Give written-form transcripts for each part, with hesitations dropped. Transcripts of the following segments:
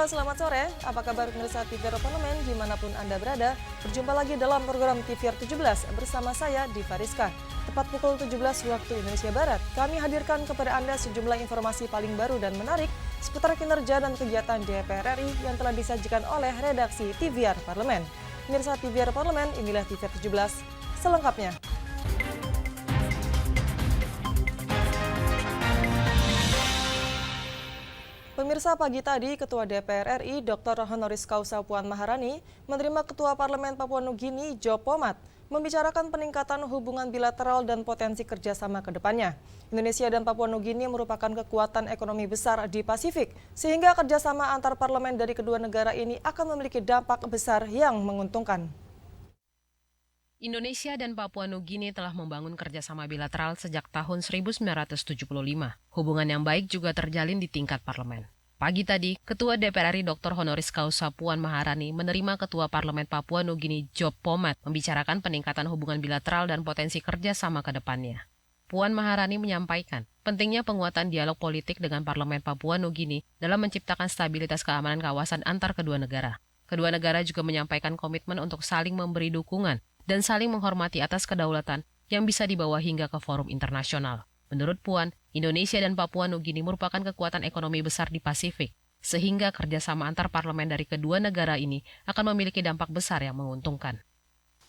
Halo, selamat sore. Apa kabar pemirsa TVR Parlemen dimanapun Anda berada? Berjumpa lagi dalam program TVR 17 bersama saya, Diva Rizka. Tepat pukul 17 waktu Indonesia Barat, kami hadirkan kepada Anda sejumlah informasi paling baru dan menarik seputar kinerja dan kegiatan DPR RI yang telah disajikan oleh redaksi TVR Parlemen. Pemirsa TVR Parlemen, inilah TVR 17 selengkapnya. Pemirsa, pagi tadi Ketua DPR RI Dr. Honoris Causa Puan Maharani menerima Ketua Parlemen Papua Nugini Joe Pomat membicarakan peningkatan hubungan bilateral dan potensi kerjasama ke depannya. Indonesia dan Papua Nugini merupakan kekuatan ekonomi besar di Pasifik, sehingga kerjasama antar parlemen dari kedua negara ini akan memiliki dampak besar yang menguntungkan. Indonesia dan Papua Nugini telah membangun kerjasama bilateral sejak tahun 1975. Hubungan yang baik juga terjalin di tingkat parlemen. Pagi tadi, Ketua DPR RI Dr. Honoris Causa Puan Maharani menerima Ketua Parlemen Papua Nugini Joe Pomat membicarakan peningkatan hubungan bilateral dan potensi kerjasama ke depannya. Puan Maharani menyampaikan pentingnya penguatan dialog politik dengan Parlemen Papua Nugini dalam menciptakan stabilitas keamanan kawasan antar kedua negara. Kedua negara juga menyampaikan komitmen untuk saling memberi dukungan dan saling menghormati atas kedaulatan yang bisa dibawa hingga ke forum internasional. Menurut Puan, Indonesia dan Papua Nugini merupakan kekuatan ekonomi besar di Pasifik, sehingga kerjasama antar parlemen dari kedua negara ini akan memiliki dampak besar yang menguntungkan.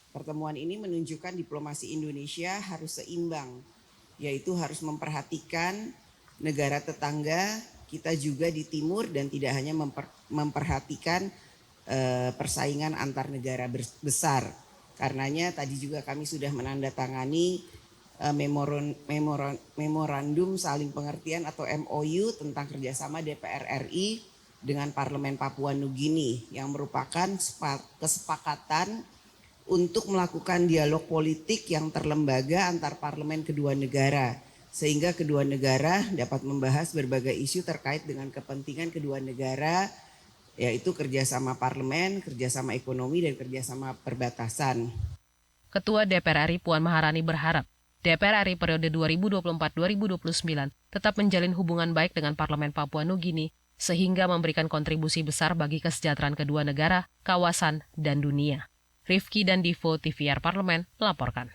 Pertemuan ini menunjukkan diplomasi Indonesia harus seimbang, yaitu harus memperhatikan negara tetangga kita juga di timur dan tidak hanya memperhatikan persaingan antar negara besar. Karenanya tadi juga kami sudah menandatangani memorandum saling pengertian atau MOU tentang kerjasama DPR RI dengan Parlemen Papua Nugini yang merupakan kesepakatan untuk melakukan dialog politik yang terlembaga antar parlemen kedua negara, sehingga kedua negara dapat membahas berbagai isu terkait dengan kepentingan kedua negara, yaitu kerjasama parlemen, kerjasama ekonomi, dan kerjasama perbatasan. Ketua DPR RI Puan Maharani berharap DPR RI periode 2024-2029 tetap menjalin hubungan baik dengan Parlemen Papua Nugini sehingga memberikan kontribusi besar bagi kesejahteraan kedua negara, kawasan, dan dunia. Rifki dan Divo, TVR Parlemen, melaporkan.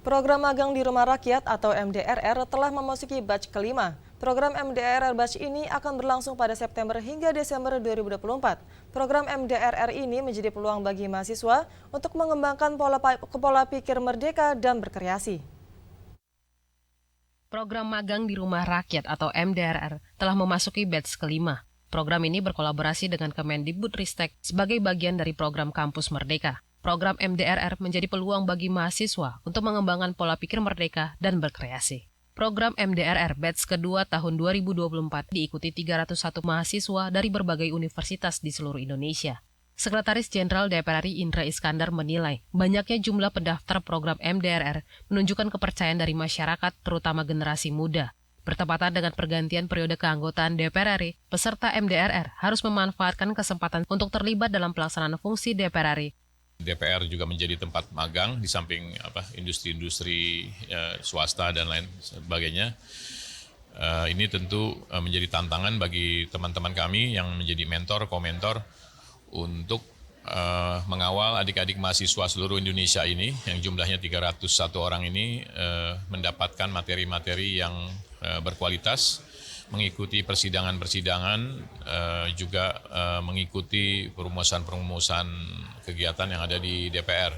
Program magang di Rumah Rakyat atau MDRR telah memasuki batch kelima. Program MDRR batch ini akan berlangsung pada September hingga Desember 2024. Program MDRR ini menjadi peluang bagi mahasiswa untuk mengembangkan pola pikir merdeka dan berkreasi. Program magang di Rumah Rakyat atau MDRR telah memasuki batch kelima. Program ini berkolaborasi dengan Kemendikbudristek sebagai bagian dari program Kampus Merdeka. Program MDRR menjadi peluang bagi mahasiswa untuk mengembangkan pola pikir merdeka dan berkreasi. Program MDRR batch kedua tahun 2024 diikuti 301 mahasiswa dari berbagai universitas di seluruh Indonesia. Sekretaris Jenderal DPR RI Indra Iskandar menilai banyaknya jumlah pendaftar program MDRR menunjukkan kepercayaan dari masyarakat, terutama generasi muda. Bertepatan dengan pergantian periode keanggotaan DPR RI, peserta MDRR harus memanfaatkan kesempatan untuk terlibat dalam pelaksanaan fungsi DPR RI. DPR juga menjadi tempat magang di samping industri-industri swasta dan lain sebagainya. Ini tentu menjadi tantangan bagi teman-teman kami yang menjadi mentor, komentor untuk mengawal adik-adik mahasiswa seluruh Indonesia ini yang jumlahnya 301 orang ini mendapatkan materi-materi yang berkualitas, mengikuti persidangan-persidangan, juga mengikuti perumusan-perumusan kegiatan yang ada di DPR.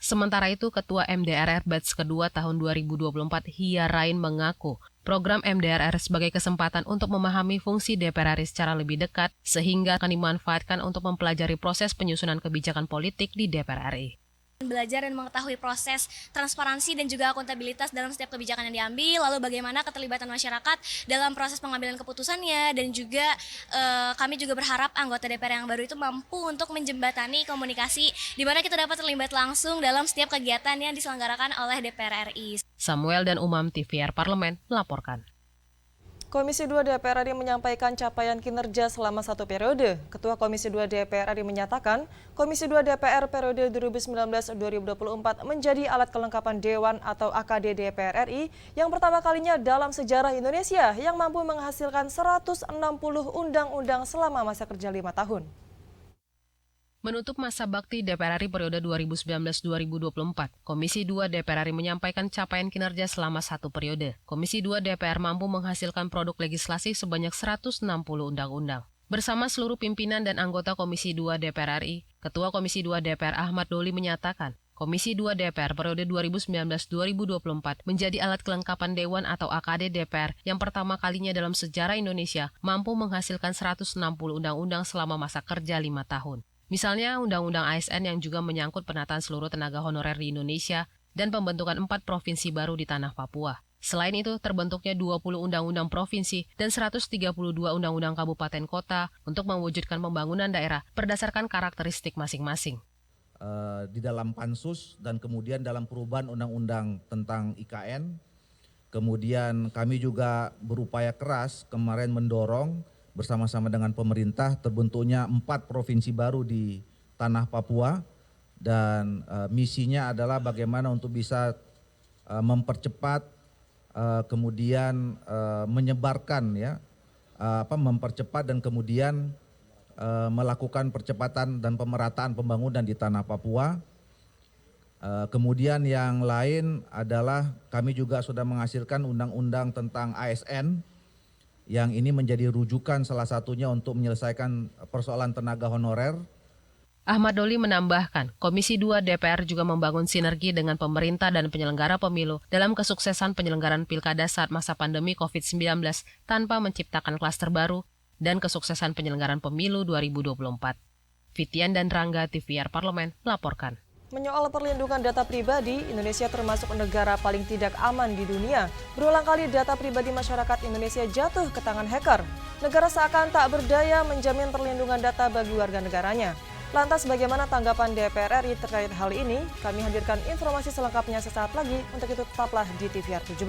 Sementara itu, Ketua MDRR batch kedua tahun 2024 Hia Rain mengaku program MDRR sebagai kesempatan untuk memahami fungsi DPR RI secara lebih dekat sehingga akan dimanfaatkan untuk mempelajari proses penyusunan kebijakan politik di DPR RI. Belajar dan mengetahui proses transparansi dan juga akuntabilitas dalam setiap kebijakan yang diambil, lalu bagaimana keterlibatan masyarakat dalam proses pengambilan keputusannya, dan juga kami juga berharap anggota DPR yang baru itu mampu untuk menjembatani komunikasi di mana kita dapat terlibat langsung dalam setiap kegiatan yang diselenggarakan oleh DPR RI. Samuel dan Umam, TVR Parlemen, melaporkan. Komisi 2 DPR RI menyampaikan capaian kinerja selama 1 periode. Ketua Komisi 2 DPR RI menyatakan, Komisi 2 DPR periode 2019-2024 menjadi alat kelengkapan Dewan atau AKD DPR RI yang pertama kalinya dalam sejarah Indonesia yang mampu menghasilkan 160 undang-undang selama masa kerja 5 tahun. Menutup masa bakti DPR RI periode 2019-2024, Komisi 2 DPR RI menyampaikan capaian kinerja selama 1 periode. Komisi 2 DPR mampu menghasilkan produk legislasi sebanyak 160 undang-undang. Bersama seluruh pimpinan dan anggota Komisi 2 DPR RI, Ketua Komisi 2 DPR Ahmad Doli menyatakan, Komisi 2 DPR periode 2019-2024 menjadi alat kelengkapan Dewan atau AKD DPR yang pertama kalinya dalam sejarah Indonesia mampu menghasilkan 160 undang-undang selama masa kerja 5 tahun. Misalnya Undang-Undang ASN yang juga menyangkut penataan seluruh tenaga honorer di Indonesia dan pembentukan 4 provinsi baru di tanah Papua. Selain itu, terbentuknya 20 undang-undang provinsi dan 132 undang-undang kabupaten kota untuk mewujudkan pembangunan daerah berdasarkan karakteristik masing-masing. Di dalam pansus dan kemudian dalam perubahan undang-undang tentang IKN, kemudian kami juga berupaya keras kemarin mendorong bersama-sama dengan pemerintah terbentuknya 4 provinsi baru di tanah Papua dan misinya adalah bagaimana untuk bisa mempercepat kemudian menyebarkan mempercepat dan kemudian melakukan percepatan dan pemerataan pembangunan di tanah Papua. Kemudian yang lain adalah kami juga sudah menghasilkan undang-undang tentang ASN yang ini menjadi rujukan salah satunya untuk menyelesaikan persoalan tenaga honorer. Ahmad Doli menambahkan, Komisi 2 DPR juga membangun sinergi dengan pemerintah dan penyelenggara pemilu dalam kesuksesan penyelenggaraan pilkada saat masa pandemi COVID-19 tanpa menciptakan klaster baru dan kesuksesan penyelenggaraan pemilu 2024. Fitian dan Rangga, TVR Parlemen, melaporkan. Menyoal perlindungan data pribadi, Indonesia termasuk negara paling tidak aman di dunia. Berulang kali data pribadi masyarakat Indonesia jatuh ke tangan hacker. Negara seakan tak berdaya menjamin perlindungan data bagi warga negaranya. Lantas bagaimana tanggapan DPR RI terkait hal ini? Kami hadirkan informasi selengkapnya sesaat lagi. Untuk itu tetaplah di TVR 17.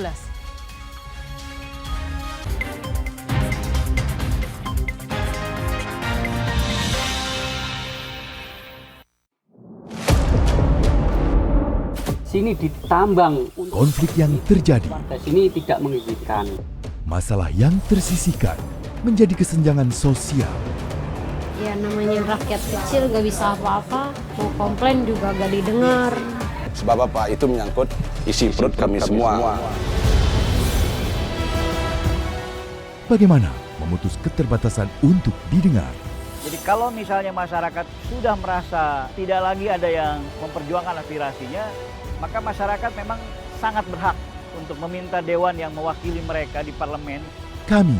Sini ditambang. Konflik yang terjadi, Sini tidak mengizinkan. masalah yang tersisihkan menjadi kesenjangan sosial. Ya namanya rakyat kecil gak bisa apa-apa, mau komplain juga gak didengar. Sebab apa? Itu menyangkut isi perut kami semua. Bagaimana memutus keterbatasan untuk didengar? Jadi kalau misalnya masyarakat sudah merasa tidak lagi ada yang memperjuangkan aspirasinya, maka masyarakat memang sangat berhak untuk meminta dewan yang mewakili mereka di parlemen. Kami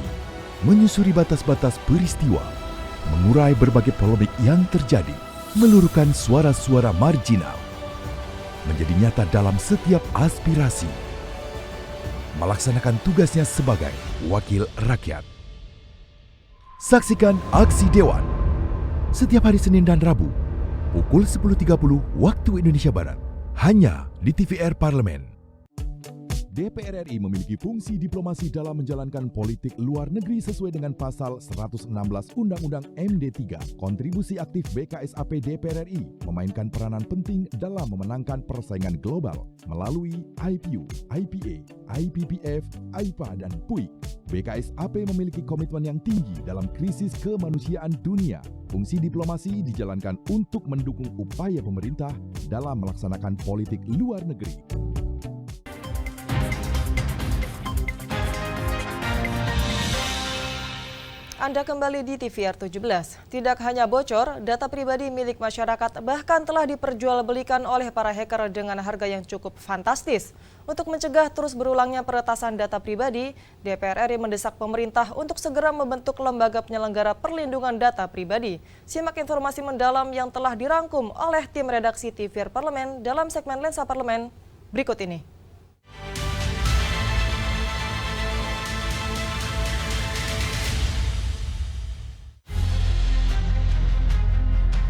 menyusuri batas-batas peristiwa, mengurai berbagai polemik yang terjadi, meluruhkan suara-suara marginal, menjadi nyata dalam setiap aspirasi, melaksanakan tugasnya sebagai wakil rakyat. Saksikan Aksi Dewan setiap hari Senin dan Rabu pukul 10.30 waktu Indonesia Barat hanya di TVR Parlemen. DPR RI memiliki fungsi diplomasi dalam menjalankan politik luar negeri sesuai dengan pasal 116 Undang-Undang MD3. Kontribusi aktif BKSAP DPR RI memainkan peranan penting dalam memenangkan persaingan global melalui IPU, IPA, IPPF, AIPA, dan PUIK. BKSAP memiliki komitmen yang tinggi dalam krisis kemanusiaan dunia. Fungsi diplomasi dijalankan untuk mendukung upaya pemerintah dalam melaksanakan politik luar negeri. Anda kembali di TVR 17. Tidak hanya bocor, data pribadi milik masyarakat bahkan telah diperjualbelikan oleh para hacker dengan harga yang cukup fantastis. Untuk mencegah terus berulangnya peretasan data pribadi, DPR RI mendesak pemerintah untuk segera membentuk lembaga penyelenggara perlindungan data pribadi. Simak informasi mendalam yang telah dirangkum oleh tim redaksi TVR Parlemen dalam segmen Lensa Parlemen berikut ini.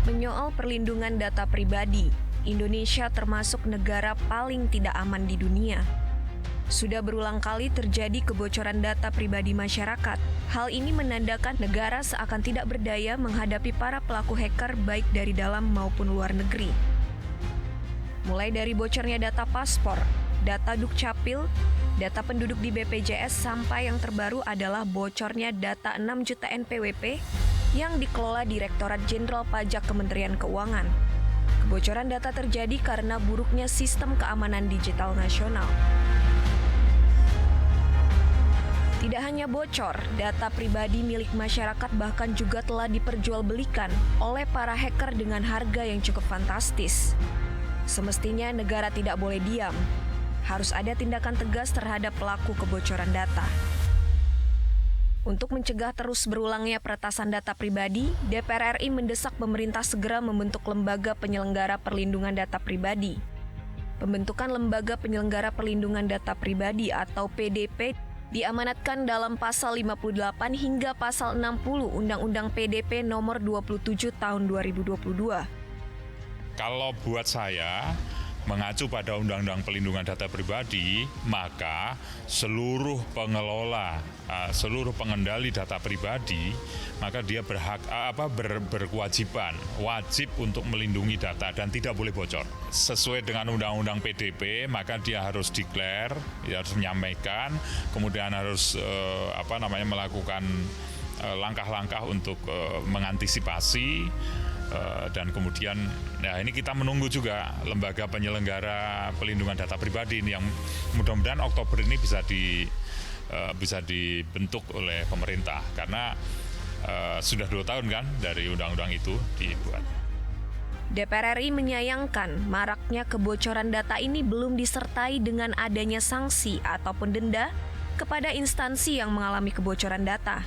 Menyoal perlindungan data pribadi, Indonesia termasuk negara paling tidak aman di dunia. Sudah berulang kali terjadi kebocoran data pribadi masyarakat. Hal ini menandakan negara seakan tidak berdaya menghadapi para pelaku hacker baik dari dalam maupun luar negeri. Mulai dari bocornya data paspor, data Dukcapil, data penduduk di BPJS sampai yang terbaru adalah bocornya data 6 juta NPWP yang dikelola Direktorat Jenderal Pajak Kementerian Keuangan. Kebocoran data terjadi karena buruknya sistem keamanan digital nasional. Tidak hanya bocor, data pribadi milik masyarakat bahkan juga telah diperjualbelikan oleh para hacker dengan harga yang cukup fantastis. Semestinya negara tidak boleh diam. Harus ada tindakan tegas terhadap pelaku kebocoran data. Untuk mencegah terus berulangnya peretasan data pribadi, DPR RI mendesak pemerintah segera membentuk Lembaga Penyelenggara Perlindungan Data Pribadi. Pembentukan Lembaga Penyelenggara Perlindungan Data Pribadi atau PDP diamanatkan dalam pasal 58 hingga pasal 60 Undang-Undang PDP nomor 27 tahun 2022. Kalau buat saya, mengacu pada Undang-Undang Perlindungan Data Pribadi, maka seluruh pengelola, seluruh pengendali data pribadi, maka dia berkewajiban, wajib untuk melindungi data dan tidak boleh bocor. Sesuai dengan Undang-Undang PDP, maka dia harus declare, dia harus menyampaikan, kemudian harus melakukan langkah-langkah untuk mengantisipasi. Dan kemudian ini kita menunggu juga lembaga penyelenggara pelindungan data pribadi ini yang mudah-mudahan Oktober ini bisa dibentuk oleh pemerintah karena sudah 2 tahun kan dari undang-undang itu dibuat. DPR RI menyayangkan maraknya kebocoran data ini belum disertai dengan adanya sanksi ataupun denda kepada instansi yang mengalami kebocoran data.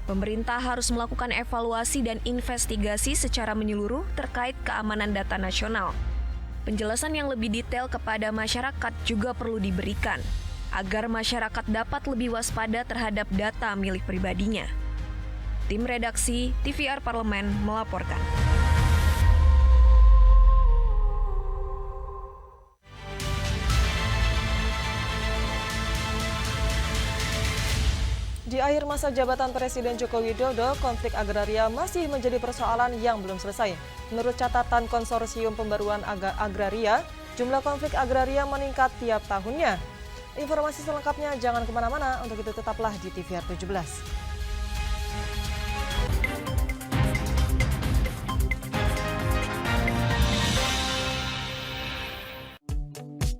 Pemerintah harus melakukan evaluasi dan investigasi secara menyeluruh terkait keamanan data nasional. Penjelasan yang lebih detail kepada masyarakat juga perlu diberikan, agar masyarakat dapat lebih waspada terhadap data milik pribadinya. Tim redaksi TVR Parlemen melaporkan. Di akhir masa jabatan Presiden Joko Widodo, konflik agraria masih menjadi persoalan yang belum selesai. Menurut catatan Konsorsium Pembaruan Agraria, jumlah konflik agraria meningkat tiap tahunnya. Informasi selengkapnya jangan kemana-mana, untuk itu tetaplah di TVR 17.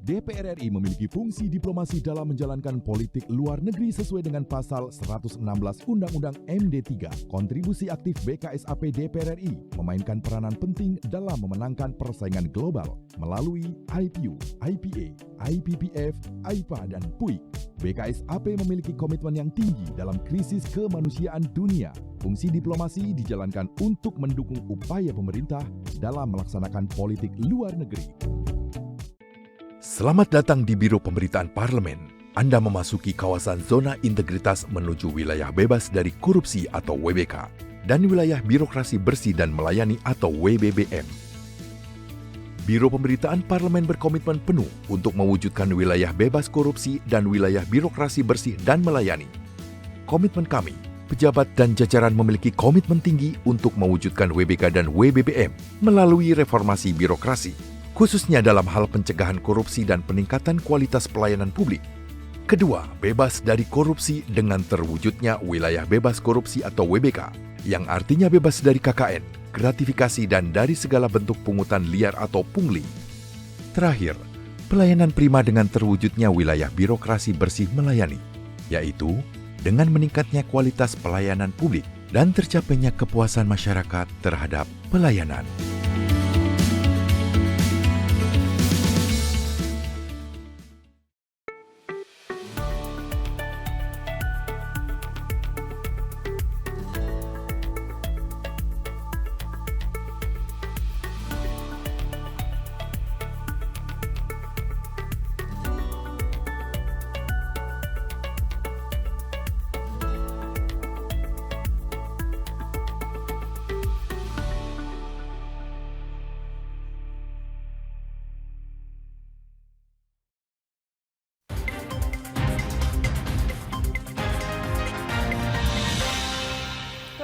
DPR RI memiliki fungsi diplomasi dalam menjalankan politik luar negeri sesuai dengan pasal 116 Undang-Undang MD3. Kontribusi aktif BKSAP DPR RI memainkan peranan penting dalam memenangkan persaingan global melalui IPU, IPA, IPPF, AIPA, dan PUIK. BKSAP memiliki komitmen yang tinggi dalam krisis kemanusiaan dunia. Fungsi diplomasi dijalankan untuk mendukung upaya pemerintah dalam melaksanakan politik luar negeri. Selamat datang di Biro Pemberitaan Parlemen. Anda memasuki kawasan zona integritas menuju wilayah bebas dari korupsi atau WBK dan wilayah birokrasi bersih dan melayani atau WBBM. Biro Pemberitaan Parlemen berkomitmen penuh untuk mewujudkan wilayah bebas korupsi dan wilayah birokrasi bersih dan melayani. Komitmen kami, pejabat dan jajaran memiliki komitmen tinggi untuk mewujudkan WBK dan WBBM melalui reformasi birokrasi, khususnya dalam hal pencegahan korupsi dan peningkatan kualitas pelayanan publik. Kedua, bebas dari korupsi dengan terwujudnya wilayah bebas korupsi atau WBK, yang artinya bebas dari KKN, gratifikasi dan dari segala bentuk pungutan liar atau pungli. Terakhir, pelayanan prima dengan terwujudnya wilayah birokrasi bersih melayani, yaitu dengan meningkatnya kualitas pelayanan publik dan tercapainya kepuasan masyarakat terhadap pelayanan.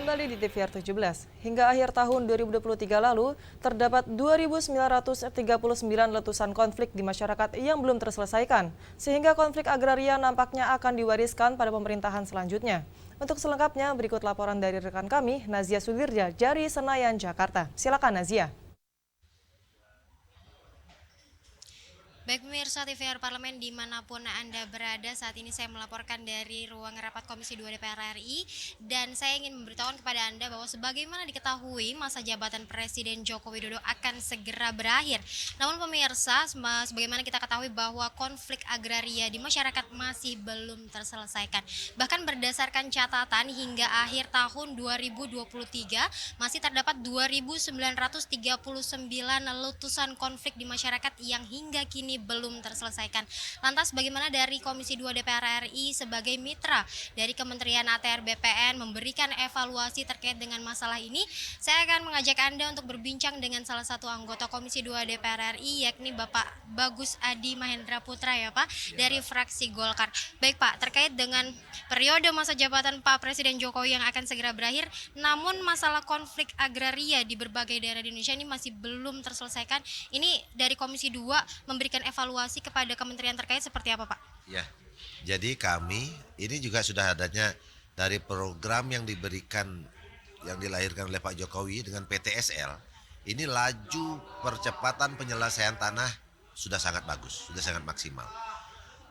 kembali di TVR 17. Hingga akhir tahun 2023 lalu, terdapat 2.939 letusan konflik di masyarakat yang belum terselesaikan, sehingga konflik agraria nampaknya akan diwariskan pada pemerintahan selanjutnya. Untuk selengkapnya, berikut laporan dari rekan kami, Nazia Sudirja dari Senayan, Jakarta. Silakan Nazia. Baik pemirsa TVR Parlemen dimanapun Anda berada, saat ini saya melaporkan dari ruang rapat Komisi 2 DPR RI dan saya ingin memberitahukan kepada Anda bahwa sebagaimana diketahui masa jabatan Presiden Joko Widodo akan segera berakhir. Namun pemirsa, sebagaimana kita ketahui bahwa konflik agraria di masyarakat masih belum terselesaikan. Bahkan berdasarkan catatan hingga akhir tahun 2023 masih terdapat 2.939 letusan konflik di masyarakat yang hingga kini belum terselesaikan. Lantas bagaimana dari Komisi 2 DPR RI sebagai mitra dari Kementerian ATR BPN memberikan evaluasi terkait dengan masalah ini? Saya akan mengajak Anda untuk berbincang dengan salah satu anggota Komisi 2 DPR RI, yakni Bapak Bagus Adi Mahendra Putra ya Pak, dari fraksi Golkar. Baik Pak, terkait dengan periode masa jabatan Pak Presiden Jokowi yang akan segera berakhir, namun masalah konflik agraria di berbagai daerah di Indonesia ini masih belum terselesaikan. Ini dari Komisi 2 memberikan evaluasi kepada kementerian terkait seperti apa Pak? Ya, jadi kami ini juga sudah adanya dari program yang diberikan, yang dilahirkan oleh Pak Jokowi dengan PTSL. Ini laju percepatan penyelesaian tanah sudah sangat bagus, sudah sangat maksimal.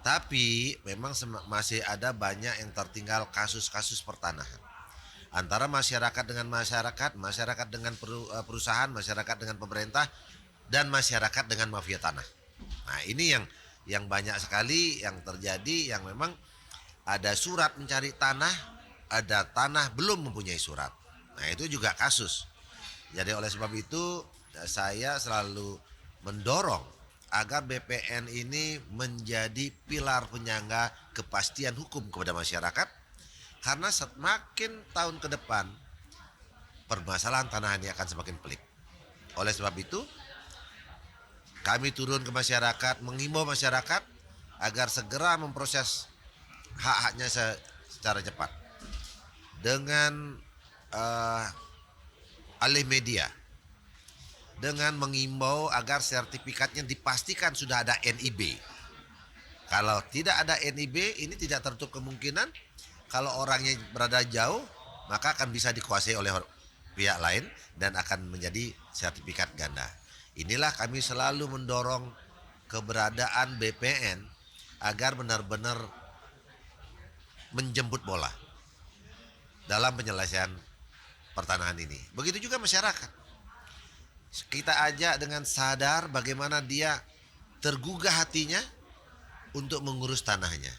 Tapi memang masih ada banyak yang tertinggal kasus-kasus pertanahan. Antara masyarakat dengan masyarakat, masyarakat dengan perusahaan, masyarakat dengan pemerintah, dan masyarakat dengan mafia tanah. Nah ini yang banyak sekali yang terjadi, yang memang ada surat mencari tanah, ada tanah belum mempunyai surat. Nah itu juga kasus. Jadi oleh sebab itu saya selalu mendorong agar BPN ini menjadi pilar penyangga kepastian hukum kepada masyarakat. Karena semakin tahun ke depan permasalahan tanah ini akan semakin pelik. Oleh sebab itu kami turun ke masyarakat, menghimbau masyarakat agar segera memproses hak-haknya secara cepat. Dengan alih media, dengan mengimbau agar sertifikatnya dipastikan sudah ada NIB. Kalau tidak ada NIB, ini tidak tertutup kemungkinan kalau orangnya berada jauh, maka akan bisa dikuasai oleh pihak lain dan akan menjadi sertifikat ganda. Inilah kami selalu mendorong keberadaan BPN agar benar-benar menjemput bola dalam penyelesaian pertanahan ini. Begitu juga masyarakat. Kita ajak dengan sadar bagaimana dia tergugah hatinya untuk mengurus tanahnya.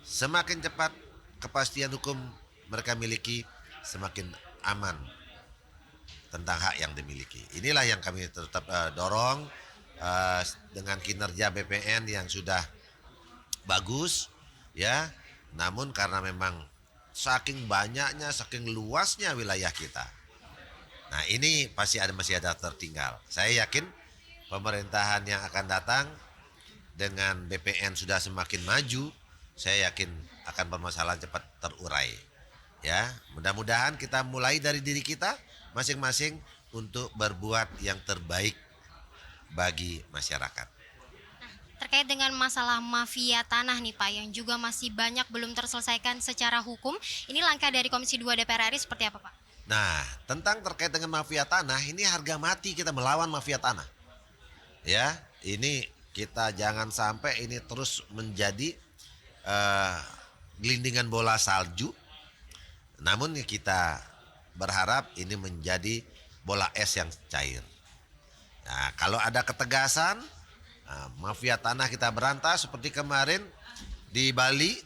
Semakin cepat kepastian hukum mereka miliki, semakin aman tentang hak yang dimiliki. Inilah yang kami tetap dorong dengan kinerja BPN yang sudah bagus, ya. Namun karena memang saking banyaknya, saking luasnya wilayah kita. Nah ini masih ada tertinggal. Saya yakin pemerintahan yang akan datang dengan BPN sudah semakin maju, saya yakin akan permasalahan cepat terurai. Ya, mudah-mudahan kita mulai dari diri kita masing-masing untuk berbuat yang terbaik bagi masyarakat. Terkait dengan masalah mafia tanah nih Pak, yang juga masih banyak belum terselesaikan secara hukum, ini langkah dari Komisi 2 DPR RI seperti apa Pak? Nah, tentang terkait dengan mafia tanah, ini harga mati kita melawan mafia tanah. Ya, ini kita jangan sampai ini terus menjadi gelindingan bola salju. Namun kita berharap ini menjadi bola es yang cair. Nah, kalau ada ketegasan, mafia tanah kita berantas seperti kemarin di Bali,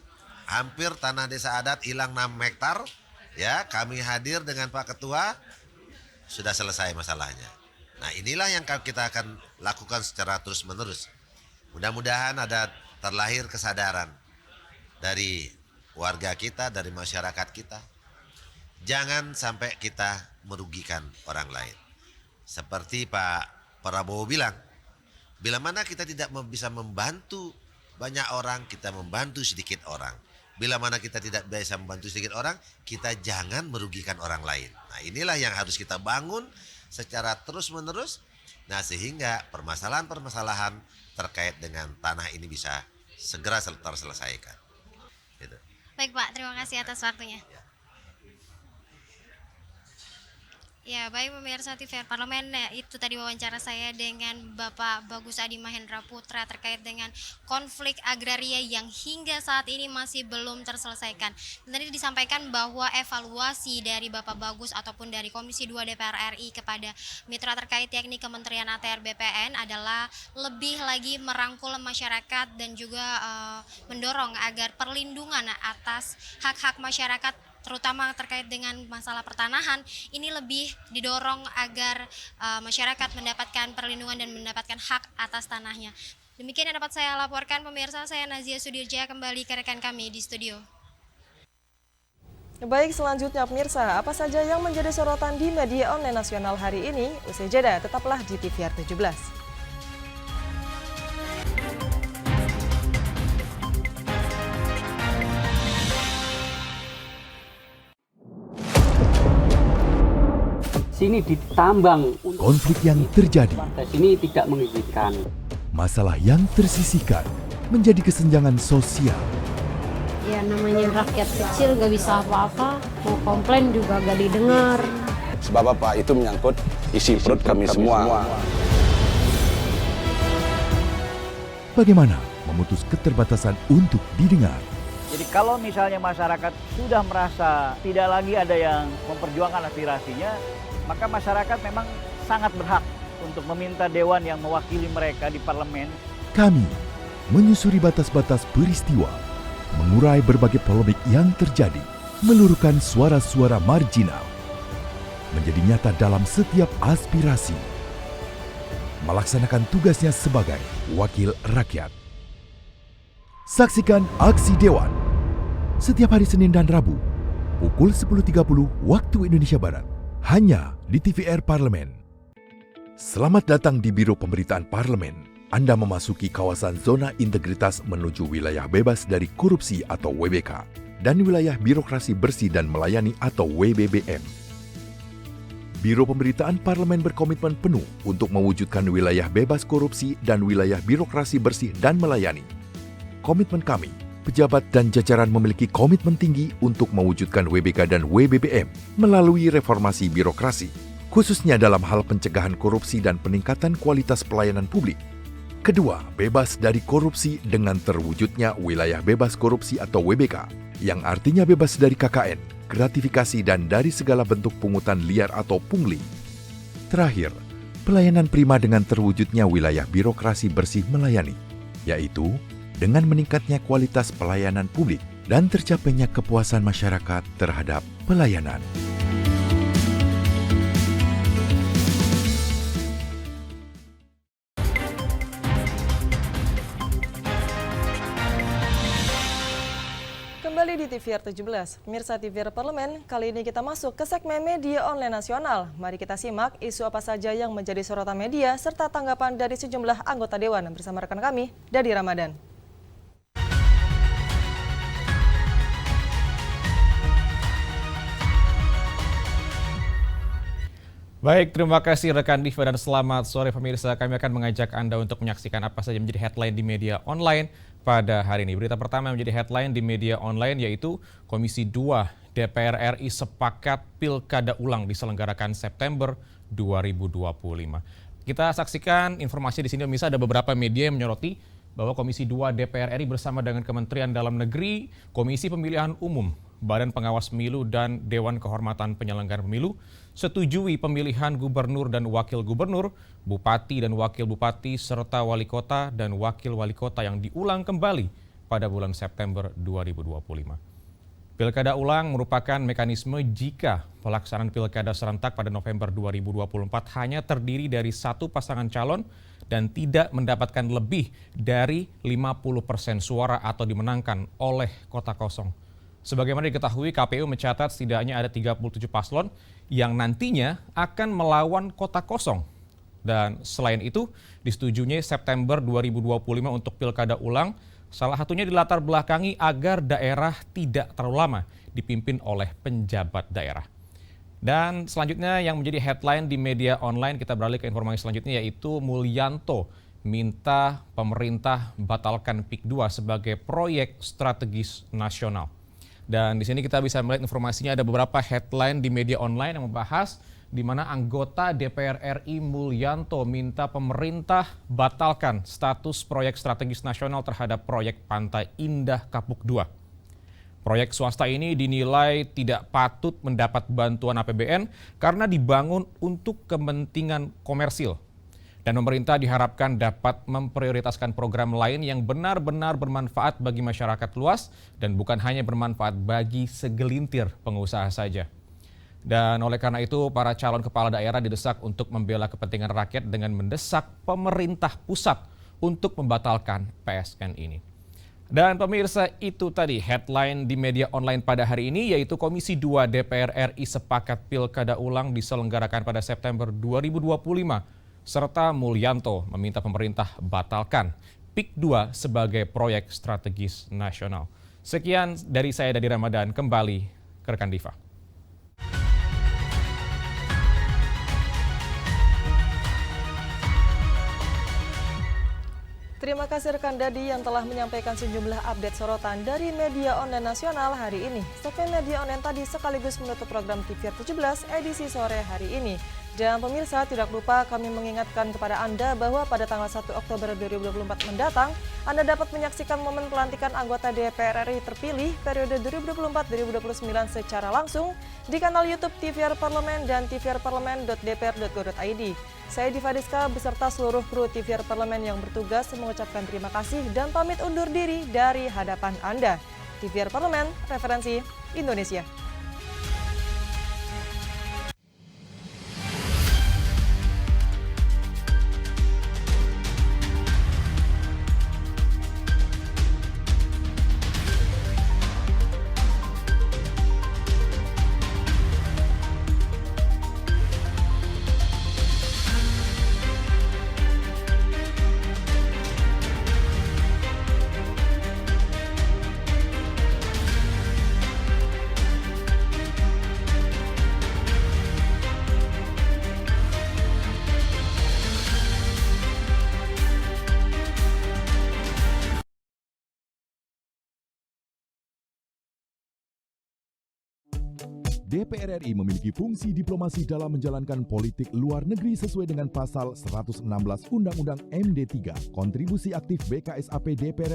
hampir tanah desa adat hilang 6 hektar. Ya, kami hadir dengan Pak Ketua, sudah selesai masalahnya. Nah, inilah yang kita akan lakukan secara terus-menerus. Mudah-mudahan ada terlahir kesadaran dari warga kita, dari masyarakat kita. Jangan sampai kita merugikan orang lain. Seperti Pak Prabowo bilang, bila mana kita tidak bisa membantu banyak orang, kita membantu sedikit orang. Bila mana kita tidak bisa membantu sedikit orang, kita jangan merugikan orang lain. Nah, inilah yang harus kita bangun secara terus-menerus. Nah, sehingga permasalahan-permasalahan terkait dengan tanah ini bisa segera terselesaikan. Gitu. Baik Pak, terima kasih atas waktunya. Ya, baik pemirsa TVR Parlemen, itu tadi wawancara saya dengan Bapak Bagus Adi Mahendra Putra terkait dengan konflik agraria yang hingga saat ini masih belum terselesaikan. Dan tadi disampaikan bahwa evaluasi dari Bapak Bagus ataupun dari Komisi 2 DPR RI kepada mitra terkait yakni Kementerian ATR BPN adalah lebih lagi merangkul masyarakat dan juga mendorong agar perlindungan atas hak-hak masyarakat terutama terkait dengan masalah pertanahan ini lebih didorong agar masyarakat mendapatkan perlindungan dan mendapatkan hak atas tanahnya. Demikian yang dapat saya laporkan pemirsa, saya Nazia Sudirja, kembali ke rekan kami di studio. Baik, selanjutnya pemirsa, apa saja yang menjadi sorotan di media online nasional hari ini? Usai jeda, tetaplah di TVR 17. Sini ditambang. Konflik yang terjadi. Sini tidak mengizinkan. Masalah yang tersisihkan menjadi kesenjangan sosial. Ya namanya rakyat kecil gak bisa apa-apa, mau komplain juga gak didengar. Sebab apa? Itu menyangkut isi perut kami semua. Bagaimana memutus keterbatasan untuk didengar? Jadi kalau misalnya masyarakat sudah merasa tidak lagi ada yang memperjuangkan aspirasinya, maka masyarakat memang sangat berhak untuk meminta dewan yang mewakili mereka di parlemen. Kami menyusuri batas-batas peristiwa, mengurai berbagai polemik yang terjadi, meluruhkan suara-suara marginal, menjadi nyata dalam setiap aspirasi, melaksanakan tugasnya sebagai wakil rakyat. Saksikan Aksi Dewan setiap hari Senin dan Rabu pukul 10.30 waktu Indonesia Barat hanya di TVR Parlemen. Selamat datang di Biro Pemberitaan Parlemen. Anda memasuki kawasan zona integritas menuju wilayah bebas dari korupsi atau WBK dan wilayah birokrasi bersih dan melayani atau WBBM. Biro Pemberitaan Parlemen berkomitmen penuh untuk mewujudkan wilayah bebas korupsi dan wilayah birokrasi bersih dan melayani. Komitmen kami, pejabat dan jajaran memiliki komitmen tinggi untuk mewujudkan WBK dan WBBM melalui reformasi birokrasi, khususnya dalam hal pencegahan korupsi dan peningkatan kualitas pelayanan publik. Kedua, bebas dari korupsi dengan terwujudnya wilayah bebas korupsi atau WBK, yang artinya bebas dari KKN, gratifikasi dan dari segala bentuk pungutan liar atau pungli. Terakhir, pelayanan prima dengan terwujudnya wilayah birokrasi bersih melayani, yaitu dengan meningkatnya kualitas pelayanan publik dan tercapainya kepuasan masyarakat terhadap pelayanan. Kembali di TVR 17, pemirsa TVR Parlemen, kali ini kita masuk ke segmen media online nasional. Mari kita simak isu apa saja yang menjadi sorotan media serta tanggapan dari sejumlah anggota Dewan bersama rekan kami, Dadi Ramadan. Baik, terima kasih rekan Diva dan selamat sore pemirsa. Kami akan mengajak Anda untuk menyaksikan apa saja menjadi headline di media online pada hari ini. Berita pertama yang menjadi headline di media online yaitu Komisi 2 DPR RI sepakat pilkada ulang diselenggarakan September 2025. Kita saksikan informasi di sini pemirsa, ada beberapa media yang menyoroti bahwa Komisi 2 DPR RI bersama dengan Kementerian Dalam Negeri, Komisi Pemilihan Umum, Badan Pengawas Pemilu dan Dewan Kehormatan Penyelenggara Pemilu setujui pemilihan gubernur dan wakil gubernur, bupati dan wakil bupati, serta wali kota dan wakil wali kota yang diulang kembali pada bulan September 2025. Pilkada ulang merupakan mekanisme jika pelaksanaan pilkada serentak pada November 2024 hanya terdiri dari satu pasangan calon dan tidak mendapatkan lebih dari 50% suara atau dimenangkan oleh kota kosong. Sebagaimana diketahui, KPU mencatat setidaknya ada 37 paslon yang nantinya akan melawan kota kosong. Dan selain itu, disetujuinya September 2025 untuk pilkada ulang Salah satunya dilatar belakangi agar daerah tidak terlalu lama dipimpin oleh penjabat daerah. Dan selanjutnya yang menjadi headline di media online, kita beralih ke informasi selanjutnya, yaitu Mulyanto minta pemerintah batalkan PIK 2 sebagai proyek strategis nasional. Dan di sini kita bisa melihat informasinya, ada beberapa headline di media online yang membahas di mana anggota DPR RI Mulyanto minta pemerintah batalkan status proyek strategis nasional terhadap proyek Pantai Indah Kapuk 2. Proyek swasta ini dinilai tidak patut mendapat bantuan APBN karena dibangun untuk kepentingan komersil. Dan pemerintah diharapkan dapat memprioritaskan program lain yang benar-benar bermanfaat bagi masyarakat luas dan bukan hanya bermanfaat bagi segelintir pengusaha saja. Dan oleh karena itu, para calon kepala daerah didesak untuk membela kepentingan rakyat dengan mendesak pemerintah pusat untuk membatalkan PSN ini. Dan pemirsa, itu tadi headline di media online pada hari ini, yaitu Komisi 2 DPR RI sepakat pilkada ulang diselenggarakan pada September 2025, serta Mulyanto meminta pemerintah batalkan PIK 2 sebagai proyek strategis nasional. Sekian dari saya, Dadi Ramadan, kembali ke rekan Diva. Terima kasih rekan Dadi yang telah menyampaikan sejumlah update sorotan dari media online nasional hari ini. Segmen media online tadi sekaligus menutup program TVR 17 edisi sore hari ini. Dan pemirsa, tidak lupa kami mengingatkan kepada Anda bahwa pada tanggal 1 Oktober 2024 mendatang, Anda dapat menyaksikan momen pelantikan anggota DPR RI terpilih periode 2024-2029 secara langsung di kanal YouTube TVR Parlemen dan tvrparlemen.dpr.go.id. Saya Diva Rizka beserta seluruh kru TVR Parlemen yang bertugas mengucapkan terima kasih dan pamit undur diri dari hadapan Anda. TVR Parlemen, referensi Indonesia. DPR RI memiliki fungsi diplomasi dalam menjalankan politik luar negeri sesuai dengan pasal 116 Undang-Undang MD3. Kontribusi aktif BKSAP DPR